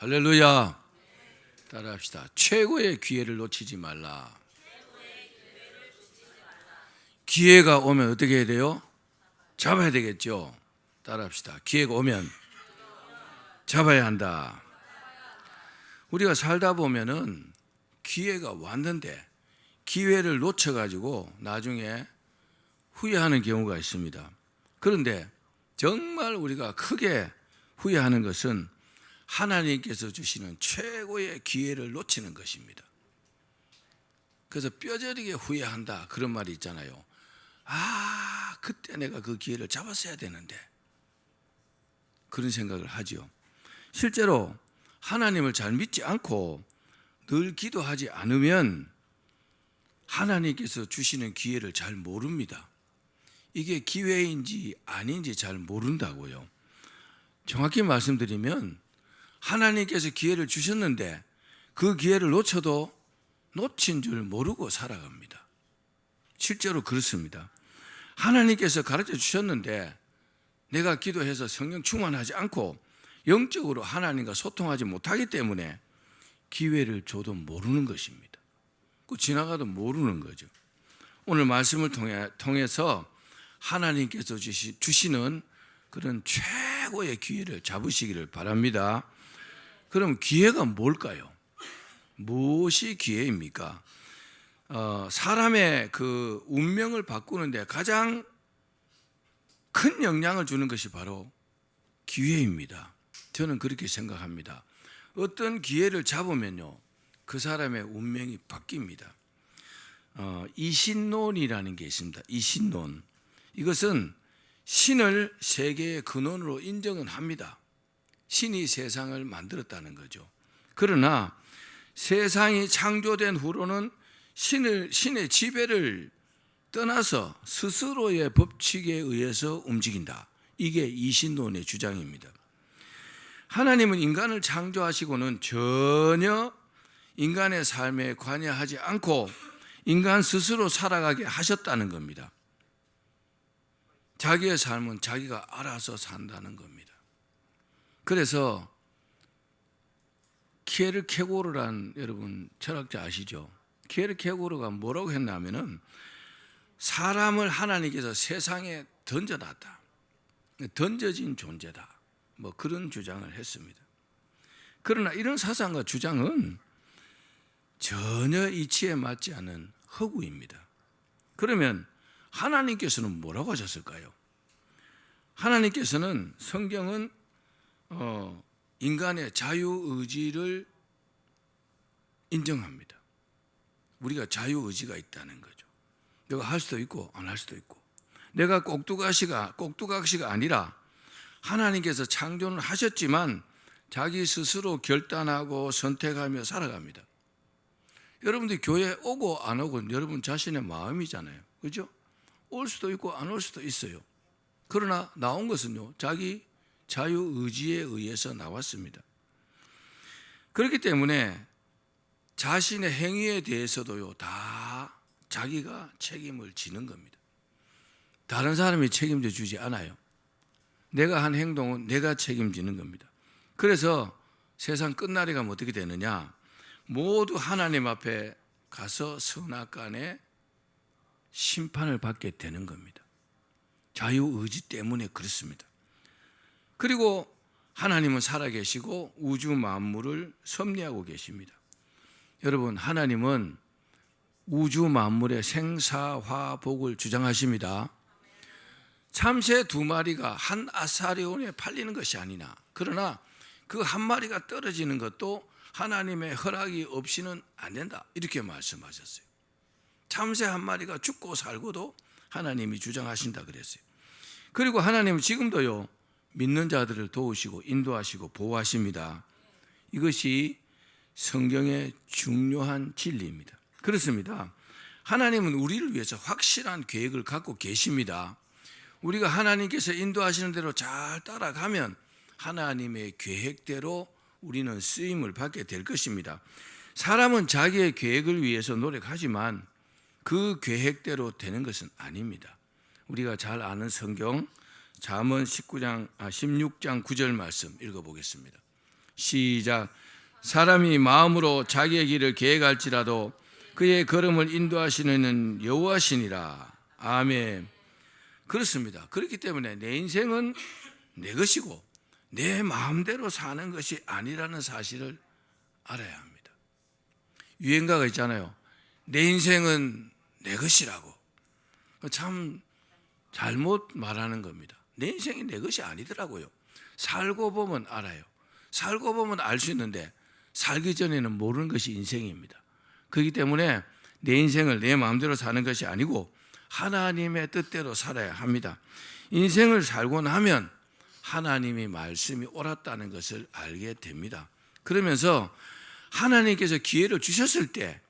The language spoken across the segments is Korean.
할렐루야. 따라합시다. 최고의 기회를 놓치지 말라. 기회가 오면 어떻게 해야 돼요? 잡아야 되겠죠. 따라합시다. 기회가 오면 잡아야 한다. 우리가 살다 보면은 기회가 왔는데 기회를 놓쳐가지고 나중에 후회하는 경우가 있습니다. 그런데 정말 우리가 크게 후회하는 것은 하나님께서 주시는 최고의 기회를 놓치는 것입니다. 그래서 뼈저리게 후회한다 그런 말이 있잖아요. 그때 내가 그 기회를 잡았어야 되는데, 그런 생각을 하죠. 실제로 하나님을 잘 믿지 않고 늘 기도하지 않으면 하나님께서 주시는 기회를 잘 모릅니다. 이게 기회인지 아닌지 잘 모른다고요. 정확히 말씀드리면 하나님께서 기회를 주셨는데 그 기회를 놓쳐도 놓친 줄 모르고 살아갑니다. 실제로 그렇습니다. 하나님께서 가르쳐 주셨는데 내가 기도해서 성령 충만하지 않고 영적으로 하나님과 소통하지 못하기 때문에 기회를 줘도 모르는 것입니다. 지나가도 모르는 거죠. 오늘 말씀을 통해서 하나님께서 주시는 그런 최고의 기회를 잡으시기를 바랍니다. 그럼 기회가 뭘까요? 무엇이 기회입니까? 사람의 그 운명을 바꾸는데 가장 큰 영향을 주는 것이 바로 기회입니다. 저는 그렇게 생각합니다. 어떤 기회를 잡으면요, 그 사람의 운명이 바뀝니다. 이신론이라는 게 있습니다. 이신론. 이것은 신을 세계의 근원으로 인정은 합니다. 신이 세상을 만들었다는 거죠. 그러나 세상이 창조된 후로는 신의 지배를 떠나서 스스로의 법칙에 의해서 움직인다. 이게 이신론의 주장입니다. 하나님은 인간을 창조하시고는 전혀 인간의 삶에 관여하지 않고 인간 스스로 살아가게 하셨다는 겁니다. 자기의 삶은 자기가 알아서 산다는 겁니다. 그래서 키에르케고르란 여러분 철학자 아시죠? 키에르케고르가 뭐라고 했냐면은 사람을 하나님께서 세상에 던져놨다. 던져진 존재다. 뭐 그런 주장을 했습니다. 그러나 이런 사상과 주장은 전혀 이치에 맞지 않은 허구입니다. 그러면 하나님께서는 뭐라고 하셨을까요? 하나님께서는 성경은 인간의 자유의지를 인정합니다. 우리가 자유의지가 있다는 거죠. 내가 할 수도 있고 안 할 수도 있고, 내가 꼭두각시가 아니라 하나님께서 창조는 하셨지만 자기 스스로 결단하고 선택하며 살아갑니다. 여러분들이 교회 오고 안 오고 여러분 자신의 마음이잖아요. 그렇죠? 올 수도 있고 안 올 수도 있어요. 그러나 나온 것은요, 자기 자유의지에 의해서 나왔습니다. 그렇기 때문에 자신의 행위에 대해서도요, 다 자기가 책임을 지는 겁니다. 다른 사람이 책임져 주지 않아요. 내가 한 행동은 내가 책임지는 겁니다. 그래서 세상 끝날이 가면 어떻게 되느냐? 모두 하나님 앞에 가서 선악간에 심판을 받게 되는 겁니다. 자유의지 때문에 그렇습니다. 그리고 하나님은 살아계시고 우주 만물을 섭리하고 계십니다. 여러분, 하나님은 우주 만물의 생사화복을 주장하십니다. 참새 2마리가 한 아사리온에 팔리는 것이 아니나, 그러나 그 한 마리가 떨어지는 것도 하나님의 허락이 없이는 안 된다, 이렇게 말씀하셨어요. 참새 한 마리가 죽고 살고도 하나님이 주장하신다 그랬어요. 그리고 하나님은 지금도요, 믿는 자들을 도우시고 인도하시고 보호하십니다. 이것이 성경의 중요한 진리입니다. 그렇습니다. 하나님은 우리를 위해서 확실한 계획을 갖고 계십니다. 우리가 하나님께서 인도하시는 대로 잘 따라가면 하나님의 계획대로 우리는 쓰임을 받게 될 것입니다. 사람은 자기의 계획을 위해서 노력하지만 그 계획대로 되는 것은 아닙니다. 우리가 잘 아는 성경 잠언 16장 9절 말씀 읽어보겠습니다. 시작. 사람이 마음으로 자기의 길을 계획할지라도 그의 걸음을 인도하시는 여호와시니라. 아멘. 그렇습니다. 그렇기 때문에 내 인생은 내 것이고 내 마음대로 사는 것이 아니라는 사실을 알아야 합니다. 유행가가 있잖아요. 내 인생은 내 것이라고. 참 잘못 말하는 겁니다. 내 인생이 내 것이 아니더라고요. 살고 보면 알아요. 살고 보면 알 수 있는데 살기 전에는 모르는 것이 인생입니다. 그렇기 때문에 내 인생을 내 마음대로 사는 것이 아니고 하나님의 뜻대로 살아야 합니다. 인생을 살고 나면 하나님의 말씀이 옳았다는 것을 알게 됩니다. 그러면서 하나님께서 기회를 주셨을 때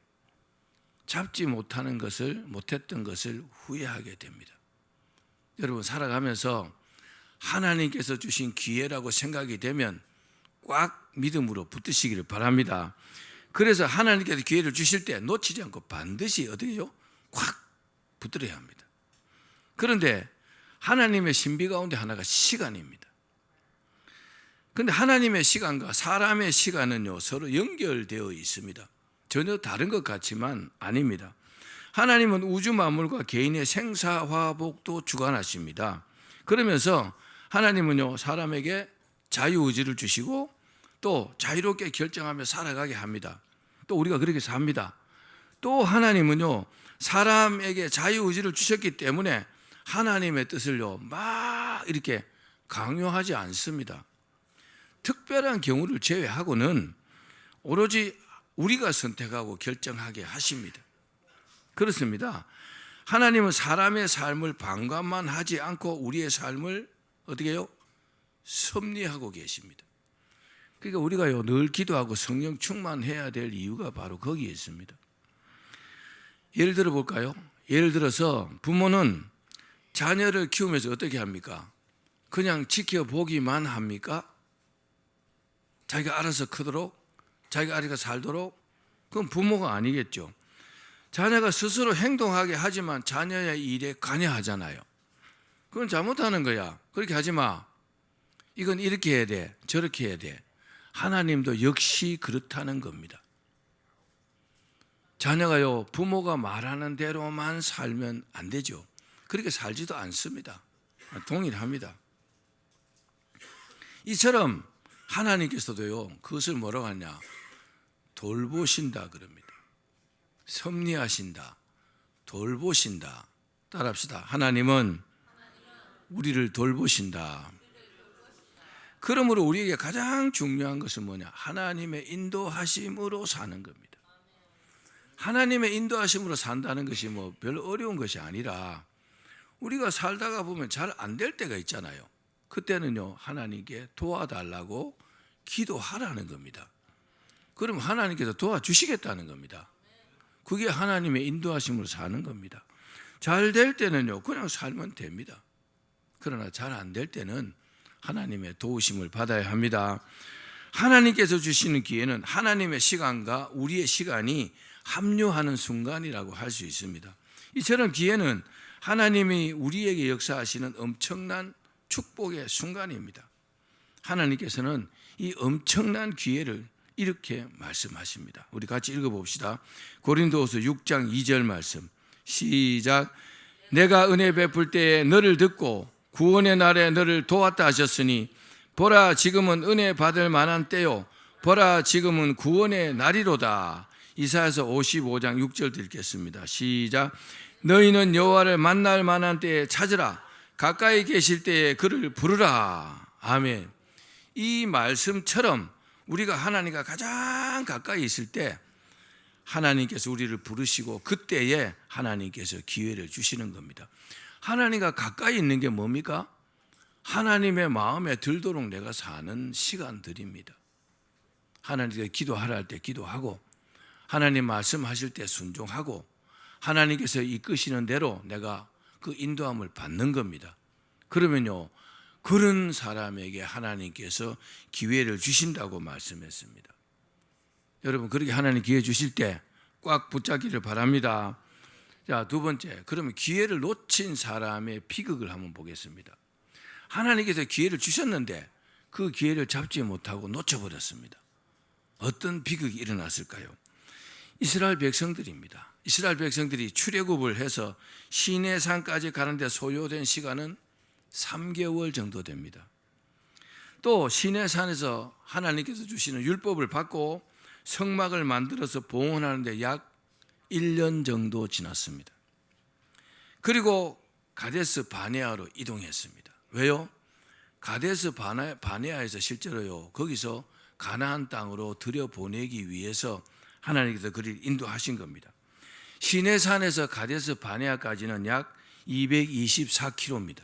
잡지 못했던 것을 후회하게 됩니다. 여러분 살아가면서 하나님께서 주신 기회라고 생각이 되면 꽉 믿음으로 붙드시기를 바랍니다. 그래서 하나님께서 기회를 주실 때 놓치지 않고 반드시 어떻게 해요? 꽉 붙들어야 합니다. 그런데 하나님의 신비 가운데 하나가 시간입니다. 그런데 하나님의 시간과 사람의 시간은요 서로 연결되어 있습니다. 전혀 다른 것 같지만 아닙니다. 하나님은 우주 만물과 개인의 생사화복도 주관하십니다. 그러면서 하나님은요 사람에게 자유의지를 주시고 또 자유롭게 결정하며 살아가게 합니다. 또 우리가 그렇게 삽니다. 또 하나님은요 사람에게 자유의지를 주셨기 때문에 하나님의 뜻을요 막 이렇게 강요하지 않습니다. 특별한 경우를 제외하고는 오로지 우리가 선택하고 결정하게 하십니다. 그렇습니다. 하나님은 사람의 삶을 방관만 하지 않고 우리의 삶을 어떻게 해요? 섭리하고 계십니다. 그러니까 우리가요 늘 기도하고 성령 충만해야 될 이유가 바로 거기에 있습니다. 예를 들어 볼까요? 예를 들어서 부모는 자녀를 키우면서 어떻게 합니까? 그냥 지켜보기만 합니까? 자기가 알아서 크도록, 자기가 알아서 살도록? 그건 부모가 아니겠죠. 자녀가 스스로 행동하게 하지만 자녀의 일에 관여하잖아요. 그건 잘못하는 거야. 그렇게 하지 마. 이건 이렇게 해야 돼. 저렇게 해야 돼. 하나님도 역시 그렇다는 겁니다. 자녀가요 부모가 말하는 대로만 살면 안 되죠. 그렇게 살지도 않습니다. 동일합니다. 이처럼 하나님께서도요 그것을 뭐라고 하냐 돌보신다 그럽니다. 섭리하신다, 돌보신다. 따라합시다. 하나님은 우리를 돌보신다. 그러므로 우리에게 가장 중요한 것은 뭐냐? 하나님의 인도하심으로 사는 겁니다. 하나님의 인도하심으로 산다는 것이 뭐 별 어려운 것이 아니라 우리가 살다가 보면 잘 안 될 때가 있잖아요. 그때는요 하나님께 도와달라고 기도하라는 겁니다. 그럼 하나님께서 도와주시겠다는 겁니다. 그게 하나님의 인도하심으로 사는 겁니다. 잘 될 때는요 그냥 살면 됩니다. 그러나 잘 안 될 때는 하나님의 도우심을 받아야 합니다. 하나님께서 주시는 기회는 하나님의 시간과 우리의 시간이 합류하는 순간이라고 할 수 있습니다. 이처럼 기회는 하나님이 우리에게 역사하시는 엄청난 축복의 순간입니다. 하나님께서는 이 엄청난 기회를 이렇게 말씀하십니다. 우리 같이 읽어봅시다. 고린도후서 6장 2절 말씀 시작. 내가 은혜 베풀 때에 너를 듣고 구원의 날에 너를 도왔다 하셨으니 보라 지금은 은혜 받을 만한 때요 보라 지금은 구원의 날이로다. 이사야서 55장 6절 읽겠습니다. 시작. 너희는 여호와를 만날 만한 때에 찾으라. 가까이 계실 때에 그를 부르라. 아멘. 이 말씀처럼 우리가 하나님과 가장 가까이 있을 때 하나님께서 우리를 부르시고 그때에 하나님께서 기회를 주시는 겁니다. 하나님과 가까이 있는 게 뭡니까? 하나님의 마음에 들도록 내가 사는 시간들입니다. 하나님께 기도하라 할 때 기도하고 하나님 말씀하실 때 순종하고 하나님께서 이끄시는 대로 내가 그 인도함을 받는 겁니다. 그러면요 그런 사람에게 하나님께서 기회를 주신다고 말씀했습니다. 여러분 그렇게 하나님 기회 주실 때 꽉 붙잡기를 바랍니다. 자, 두 번째, 그러면 기회를 놓친 사람의 비극을 한번 보겠습니다. 하나님께서 기회를 주셨는데 그 기회를 잡지 못하고 놓쳐버렸습니다. 어떤 비극이 일어났을까요? 이스라엘 백성들입니다. 이스라엘 백성들이 출애굽을 해서 시내산까지 가는데 소요된 시간은 3개월 정도 됩니다. 또 시내산에서 하나님께서 주시는 율법을 받고 성막을 만들어서 봉헌하는데 약 1년 정도 지났습니다. 그리고 가데스 바네아로 이동했습니다. 왜요? 가데스 바네아에서 실제로요, 거기서 가나안 땅으로 들여보내기 위해서 하나님께서 그를 인도하신 겁니다. 시내산에서 가데스 바네아까지는 약 224km입니다.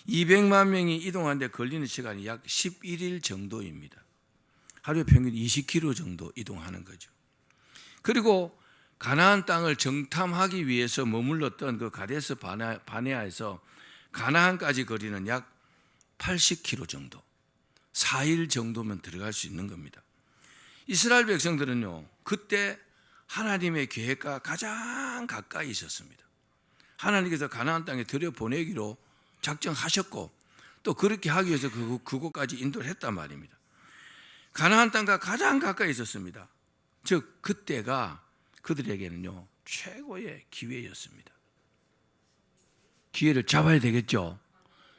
200만 명이 이동하는데 걸리는 시간이 약 11일 정도입니다. 하루에 평균 20km 정도 이동하는 거죠. 그리고 가나안 땅을 정탐하기 위해서 머물렀던 그 가데스 바네아에서 가나안까지 거리는 약 80km 정도, 4일 정도면 들어갈 수 있는 겁니다. 이스라엘 백성들은요, 그때 하나님의 계획과 가장 가까이 있었습니다. 하나님께서 가나안 땅에 들여보내기로 작정하셨고 또 그렇게 하기 위해서 그곳까지 인도를 했단 말입니다. 가나안 땅과 가장 가까이 있었습니다. 즉 그때가 그들에게는요, 최고의 기회였습니다. 기회를 잡아야 되겠죠.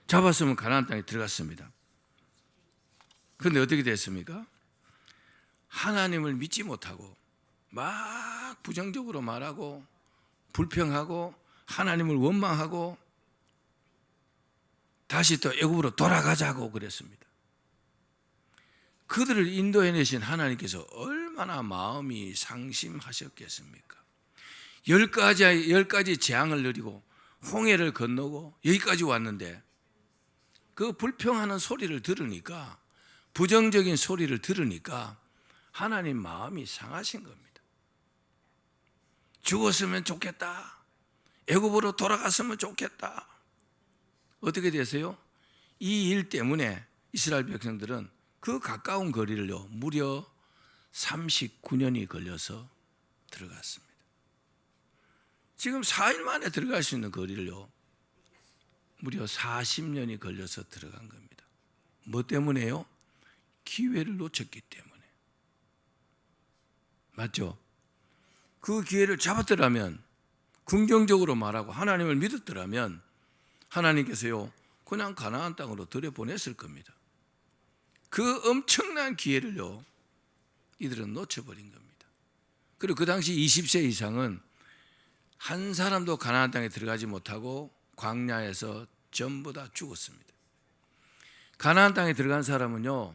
잡았으면 가나안 땅에 들어갔습니다. 그런데 어떻게 됐습니까? 하나님을 믿지 못하고 막 부정적으로 말하고 불평하고 하나님을 원망하고 다시 또 애굽으로 돌아가자고 그랬습니다. 그들을 인도해내신 하나님께서 얼마나 마음이 상심하셨겠습니까? 10가지 재앙을 누리고 홍해를 건너고 여기까지 왔는데 그 불평하는 소리를 들으니까, 부정적인 소리를 들으니까 하나님 마음이 상하신 겁니다. 죽었으면 좋겠다, 애굽으로 돌아갔으면 좋겠다. 어떻게 되세요? 이 일 때문에 이스라엘 백성들은 그 가까운 거리를요, 무려 39년이 걸려서 들어갔습니다. 지금 4일 만에 들어갈 수 있는 거리를요, 무려 40년이 걸려서 들어간 겁니다. 뭐 때문에요? 기회를 놓쳤기 때문에. 맞죠? 그 기회를 잡았더라면, 긍정적으로 말하고 하나님을 믿었더라면 하나님께서요, 그냥 가나안 땅으로 들여보냈을 겁니다. 그 엄청난 기회를요, 이들은 놓쳐버린 겁니다. 그리고 그 당시 20세 이상은 한 사람도 가나안 땅에 들어가지 못하고 광야에서 전부 다 죽었습니다. 가나안 땅에 들어간 사람은요,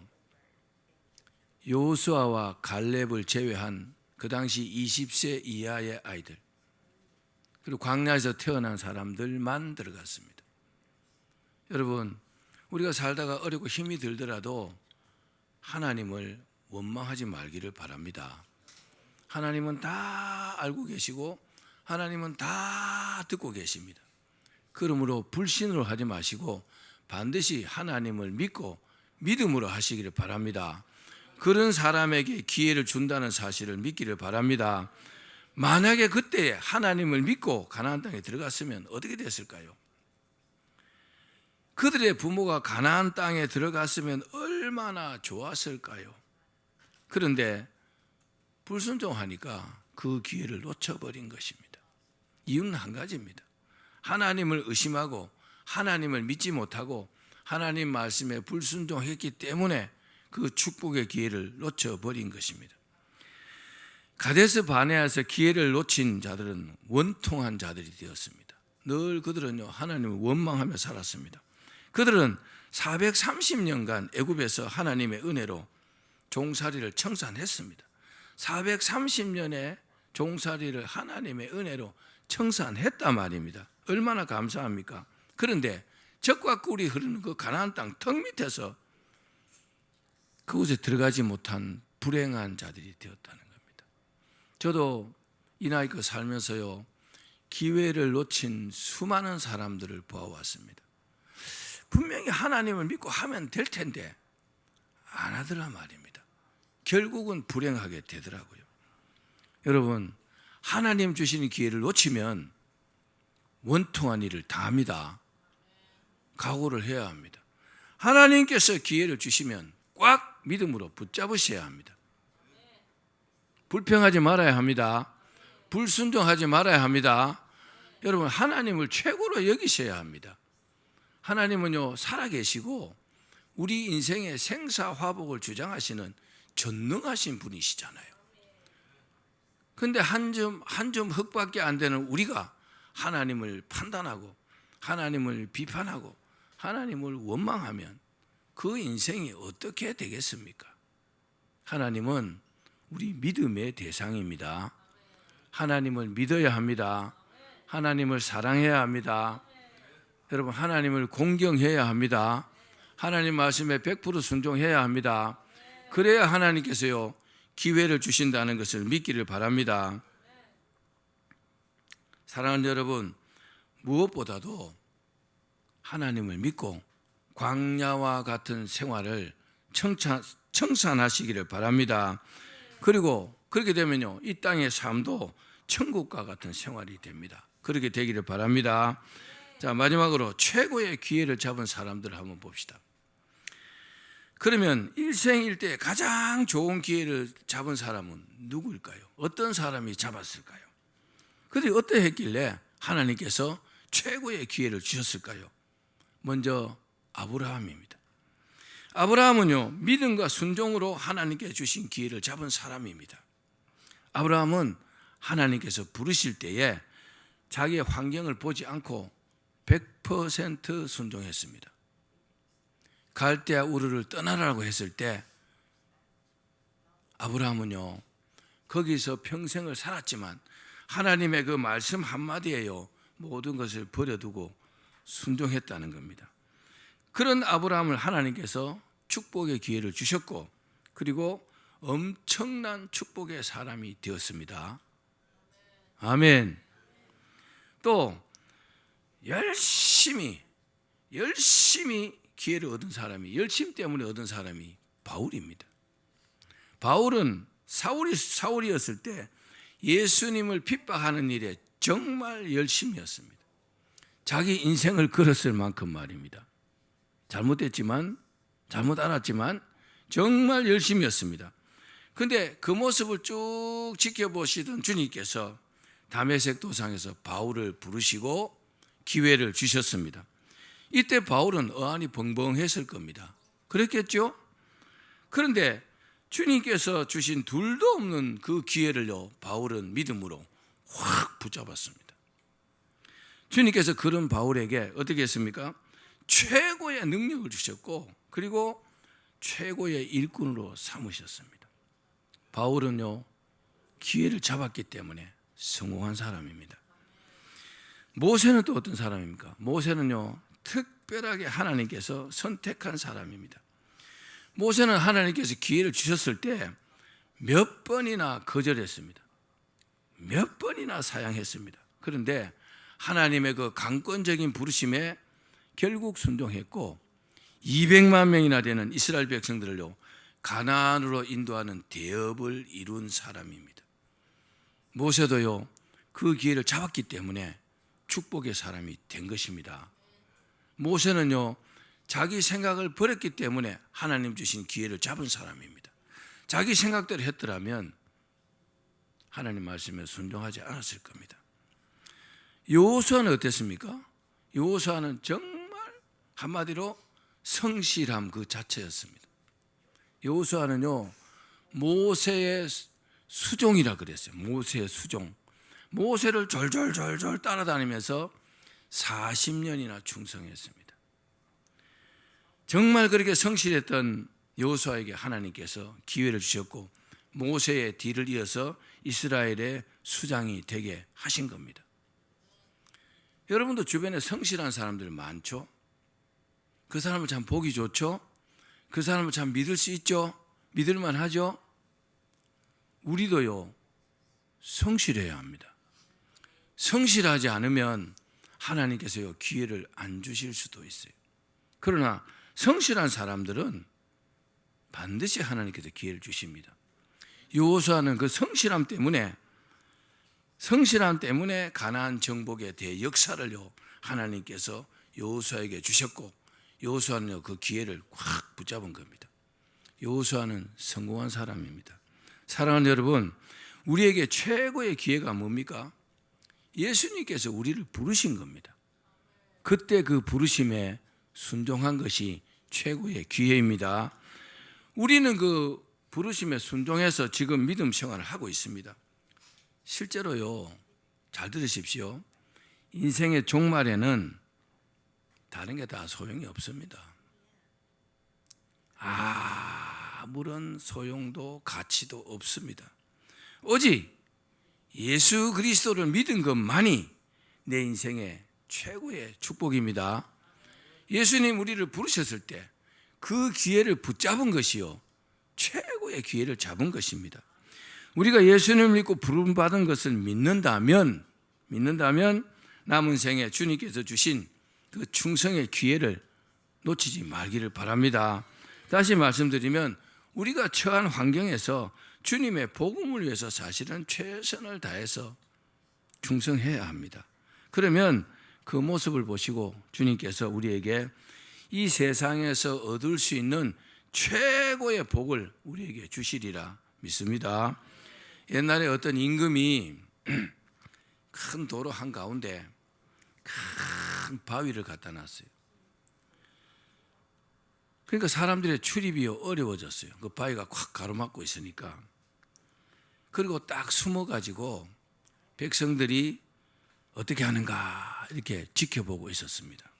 여호수아와 갈렙을 제외한 그 당시 20세 이하의 아이들, 그리고 광야에서 태어난 사람들만 들어갔습니다. 여러분, 우리가 살다가 어렵고 힘이 들더라도 하나님을 원망하지 말기를 바랍니다. 하나님은 다 알고 계시고 하나님은 다 듣고 계십니다. 그러므로 불신으로 하지 마시고 반드시 하나님을 믿고 믿음으로 하시기를 바랍니다. 그런 사람에게 기회를 준다는 사실을 믿기를 바랍니다. 만약에 그때 하나님을 믿고 가나안 땅에 들어갔으면 어떻게 됐을까요? 그들의 부모가 가나안 땅에 들어갔으면 얼마나 좋았을까요? 그런데 불순종하니까 그 기회를 놓쳐버린 것입니다. 이유는 한 가지입니다. 하나님을 의심하고 하나님을 믿지 못하고 하나님 말씀에 불순종했기 때문에 그 축복의 기회를 놓쳐버린 것입니다. 가데스 바네아에서 기회를 놓친 자들은 원통한 자들이 되었습니다. 늘 그들은요, 하나님을 원망하며 살았습니다. 그들은 430년간 애굽에서 하나님의 은혜로 종살이를 청산했습니다. 430년의 종살이를 하나님의 은혜로 청산했단 말입니다. 얼마나 감사합니까? 그런데 적과 꿀이 흐르는 그 가나안 땅 턱 밑에서 그곳에 들어가지 못한 불행한 자들이 되었다는 겁니다. 저도 이 나이껏 살면서요, 기회를 놓친 수많은 사람들을 보아왔습니다. 분명히 하나님을 믿고 하면 될 텐데 안 하더라 말입니다. 결국은 불행하게 되더라고요. 여러분, 하나님 주시는 기회를 놓치면 원통한 일을 당합니다. 각오를 해야 합니다. 하나님께서 기회를 주시면 꽉 믿음으로 붙잡으셔야 합니다. 불평하지 말아야 합니다. 불순종하지 말아야 합니다. 여러분, 하나님을 최고로 여기셔야 합니다. 하나님은요, 살아계시고 우리 인생의 생사화복을 주장하시는 전능하신 분이시잖아요. 그런데 한 점 흙밖에 안 되는 우리가 하나님을 판단하고 하나님을 비판하고 하나님을 원망하면 그 인생이 어떻게 되겠습니까? 하나님은 우리 믿음의 대상입니다. 하나님을 믿어야 합니다. 하나님을 사랑해야 합니다. 여러분, 하나님을 공경해야 합니다. 하나님 말씀에 100% 순종해야 합니다. 그래야 하나님께서요, 기회를 주신다는 것을 믿기를 바랍니다. 사랑하는 여러분, 무엇보다도 하나님을 믿고 광야와 같은 생활을 청산하시기를 바랍니다. 그리고 그렇게 되면요, 이 땅의 삶도 천국과 같은 생활이 됩니다. 그렇게 되기를 바랍니다. 자, 마지막으로 최고의 기회를 잡은 사람들을 한번 봅시다. 그러면 일생일대에 가장 좋은 기회를 잡은 사람은 누구일까요? 어떤 사람이 잡았을까요? 그들이 어떠했길래 하나님께서 최고의 기회를 주셨을까요? 먼저 아브라함입니다. 아브라함은요, 믿음과 순종으로 하나님께 주신 기회를 잡은 사람입니다. 아브라함은 하나님께서 부르실 때에 자기의 환경을 보지 않고 100% 순종했습니다. 갈대아 우르를 떠나라고 했을 때 아브라함은요, 거기서 평생을 살았지만 하나님의 그 말씀 한마디에요, 모든 것을 버려두고 순종했다는 겁니다. 그런 아브라함을 하나님께서 축복의 기회를 주셨고, 그리고 엄청난 축복의 사람이 되었습니다. 아멘. 또 열심히 기회를 얻은 사람이, 열심 때문에 얻은 사람이 바울입니다. 바울은 사울이었을 때 예수님을 핍박하는 일에 정말 열심이었습니다. 자기 인생을 걸었을 만큼 말입니다. 잘못됐지만, 잘못 알았지만 정말 열심이었습니다. 그런데 그 모습을 쭉 지켜보시던 주님께서 다메섹 도상에서 바울을 부르시고 기회를 주셨습니다. 이때 바울은 어안이 벙벙했을 겁니다. 그랬겠죠? 그런데 주님께서 주신 둘도 없는 그 기회를요, 바울은 믿음으로 확 붙잡았습니다. 주님께서 그런 바울에게 어떻게 했습니까? 최고의 능력을 주셨고, 그리고 최고의 일꾼으로 삼으셨습니다. 바울은요, 기회를 잡았기 때문에 성공한 사람입니다. 모세는 또 어떤 사람입니까? 모세는요, 특별하게 하나님께서 선택한 사람입니다. 모세는 하나님께서 기회를 주셨을 때 몇 번이나 거절했습니다. 몇 번이나 사양했습니다. 그런데 하나님의 그 강권적인 부르심에 결국 순종했고 200만 명이나 되는 이스라엘 백성들을요, 가나안으로 인도하는 대업을 이룬 사람입니다. 모세도요, 그 기회를 잡았기 때문에 축복의 사람이 된 것입니다. 모세는요, 자기 생각을 버렸기 때문에 하나님 주신 기회를 잡은 사람입니다. 자기 생각대로 했더라면 하나님 말씀에 순종하지 않았을 겁니다. 여호수아는 어땠습니까? 여호수아는 정말 한마디로 성실함 그 자체였습니다. 여호수아는요, 모세의 수종이라 그랬어요. 모세의 수종. 모세를 졸졸졸졸 따라다니면서 40년이나 충성했습니다. 정말 그렇게 성실했던 여호수아에게 하나님께서 기회를 주셨고 모세의 뒤를 이어서 이스라엘의 수장이 되게 하신 겁니다. 여러분도 주변에 성실한 사람들 많죠? 그 사람을 참 보기 좋죠? 그 사람을 참 믿을 수 있죠? 믿을만 하죠? 우리도요, 성실해야 합니다. 성실하지 않으면 하나님께서요, 기회를 안 주실 수도 있어요. 그러나 성실한 사람들은 반드시 하나님께서 기회를 주십니다. 여호수아는 그 성실함 때문에 가나안 정복의 대역사를요, 하나님께서 여호수아에게 주셨고 여호수아는요 그 기회를 확 붙잡은 겁니다. 여호수아는 성공한 사람입니다. 사랑하는 여러분, 우리에게 최고의 기회가 뭡니까? 예수님께서 우리를 부르신 겁니다. 그때 그 부르심에 순종한 것이 최고의 기회입니다. 우리는 그 부르심에 순종해서 지금 믿음 생활을 하고 있습니다. 실제로요, 잘 들으십시오. 인생의 종말에는 다른 게 다 소용이 없습니다. 아무런 소용도 가치도 없습니다. 오직 예수 그리스도를 믿은 것만이 내 인생의 최고의 축복입니다. 예수님 우리를 부르셨을 때 그 기회를 붙잡은 것이요, 최고의 기회를 잡은 것입니다. 우리가 예수님을 믿고 부름받은 것을 믿는다면 남은 생에 주님께서 주신 그 충성의 기회를 놓치지 말기를 바랍니다. 다시 말씀드리면 우리가 처한 환경에서 주님의 복음을 위해서 사실은 최선을 다해서 충성해야 합니다. 그러면 그 모습을 보시고 주님께서 우리에게 이 세상에서 얻을 수 있는 최고의 복을 우리에게 주시리라 믿습니다. 옛날에 어떤 임금이 큰 도로 한가운데 큰 바위를 갖다 놨어요. 그러니까 사람들의 출입이 어려워졌어요. 그 바위가 콱 가로막고 있으니까. 그리고 딱 숨어가지고 백성들이 어떻게 하는가 이렇게 지켜보고 있었습니다.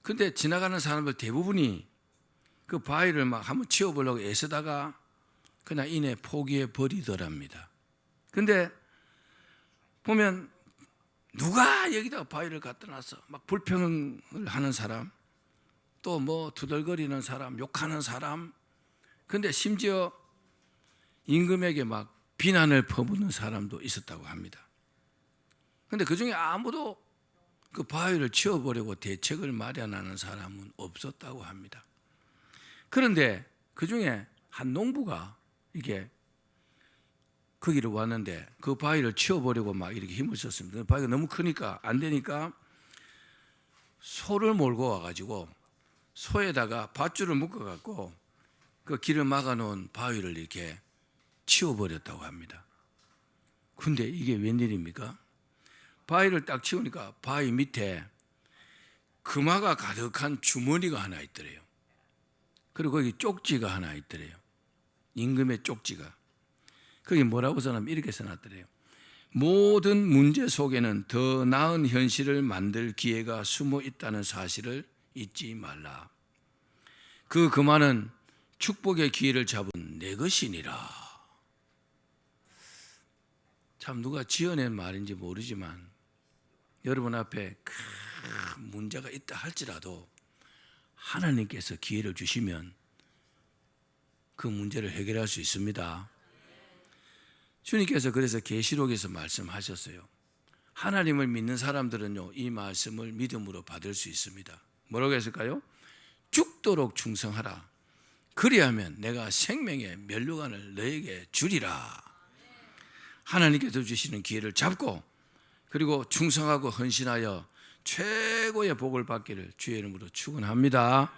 근데 지나가는 사람들 대부분이 그 바위를 막 한번 치워보려고 애쓰다가 그냥 이내 포기해 버리더랍니다. 근데 보면 누가 여기다가 바위를 갖다 놨어? 막 불평을 하는 사람, 또 뭐 투덜거리는 사람, 욕하는 사람, 근데 심지어 임금에게 막 비난을 퍼붓는 사람도 있었다고 합니다. 근데 그 중에 아무도 그 바위를 치워보려고 대책을 마련하는 사람은 없었다고 합니다. 그런데 그 중에 한 농부가 이게 거기를 왔는데 그 바위를 치워보려고 막 이렇게 힘을 썼습니다. 바위가 너무 크니까 안 되니까 소를 몰고 와가지고 소에다가 밧줄을 묶어갖고 그 길을 막아놓은 바위를 이렇게 치워버렸다고 합니다. 근데 이게 웬일입니까? 바위를 딱 치우니까 바위 밑에 금화가 가득한 주머니가 하나 있더래요. 그리고 거기 쪽지가 하나 있더래요. 임금의 쪽지가. 거기 뭐라고 써놨냐면 이렇게 써놨더래요. 모든 문제 속에는 더 나은 현실을 만들 기회가 숨어 있다는 사실을 잊지 말라. 그 금화는 축복의 기회를 잡은 내 것이니라. 참 누가 지어낸 말인지 모르지만 여러분 앞에 큰 문제가 있다 할지라도 하나님께서 기회를 주시면 그 문제를 해결할 수 있습니다. 주님께서 그래서 계시록에서 말씀하셨어요. 하나님을 믿는 사람들은요, 이 말씀을 믿음으로 받을 수 있습니다. 뭐라고 했을까요? 죽도록 충성하라. 그리하면 내가 생명의 면류관을 너에게 주리라. 하나님께서 주시는 기회를 잡고 그리고 충성하고 헌신하여 최고의 복을 받기를 주의 이름으로 축원합니다.